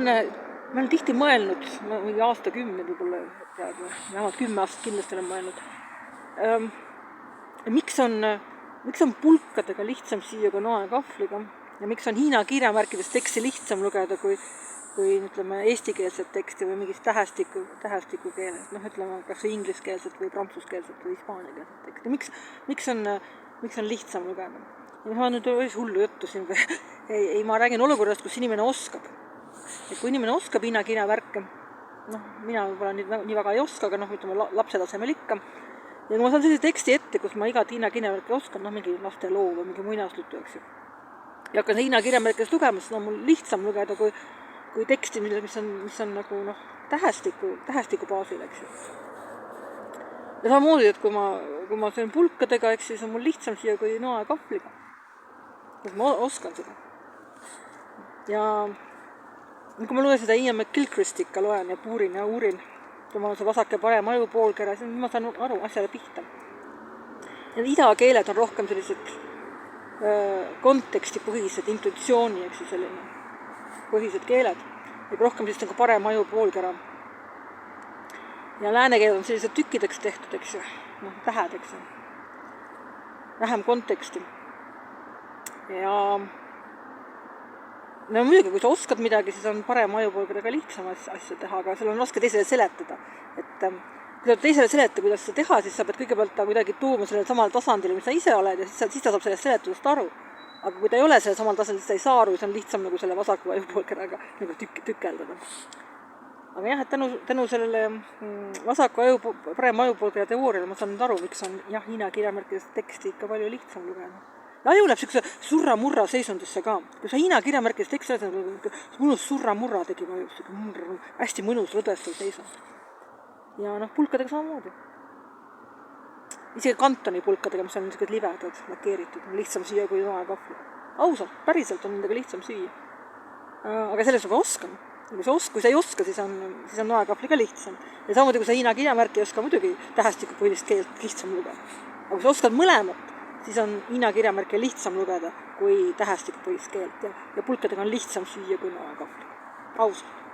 ma olen tihti mõelnud, mingi aastakümneid võib-olla praegu, vähemalt 10 aastat kindlasti olen mõelnud, miks on pulkadega lihtsam süüa kui noakahvliga ja miks on hiina kirjamärkides teksti lihtsam lugeda kui ütleme, eestikeelset teksti või mingist tähestiku keeles, ütleme, kas või ingliskeelset või prantsuskeelset või hispaaniakeelset teksti. Miks on lihtsam lugeda? Ja ma nüüd olisi hullu juttu siin või ei, ma räägin olukorrast, kus inimene oskab. Et kui inimene oskab hiina kirjamärke, mina võib-olla nii väga ei oska, aga ütleme, lapse tasemel ikka. Ja kui ma saan sellise teksti ette, kus ma igat hiina kirjamärke oskan, mingi laste loo või mingi muinaslutu, eks ju. Ja hakkan hiina kirjamärkidest lugema, siis on mul lihtsam lugeda kui teksti, mis on nagu tähestiku baasil, eks ju. Ja samamoodi, et kui ma söön pulkadega, eks siis on mul lihtsam siia kui noakahvliga. Sest ma oskan seda. Ja kui ma loen seda Ian McGilchrist ikka loen ja puurin ja uurin, kui ma olen see vasak ja parem aju poolkera, siis ma saan aru asjale pihta. Ja idakeeled on rohkem sellised kontekstipõhised, intuitsiooni, eks ju, selline põhised keeled. Ja rohkem siis on ka parem aju poolkera. Ja läänekeeled on sellised tükkideks tehtud, eks ju, tähed, eks ju. Vähem konteksti. Ja muidugi, kui sa oskad midagi, siis on parem ajupoolkeraga lihtsam asja teha, aga sul on raske teisele seletada. Et kui sa teisele seletada, kuidas seda teha, siis sa pead kõigepealt ta kuidagi tuuma sellele samal tasandile, mis sa ise oled, ja siis ta saab sellest seletusest aru. Aga kui ta ei ole sellel samal tasandil, siis ta ei saa aru, siis on lihtsam nagu selle vasaku ajupoolkeraga nagu tükeldada. Aga jah, et tänu sellele vasaku parem ajupoolkera teooriale ma saan nüüd aru, miks on hiina kirjamärkidest teksti ikka palju lihtsam lugeda. Ja aju läheb sellise surra-murra seisundisse ka. Kui sa hiina kirjamärkidest teksti mõnus surra-murra tegi vajus, hästi mõnus lõdvestav seisund. Ja pulkadega samamoodi. Isegi kantoni pulkadega, mis on niisugused libedad, lakeeritud, on lihtsam süüa kui noakahvli. Ausalt, päriselt on nendega lihtsam süüa. Aga selles ma oskan. Kui sa ei oska, siis on noakahvli ka lihtsam. Ja samamoodi, kui sa hiina kirjamärki ei oska, muidugi tähestikupõhilist keelt lihtsam lugeda. Aga kui sa oskad mõlemat, siis on hiina kirjamärke lihtsam lugeda kui tähestikupõhist keelt ja pulkadega on lihtsam süüa kui noakahvli. Ausalt.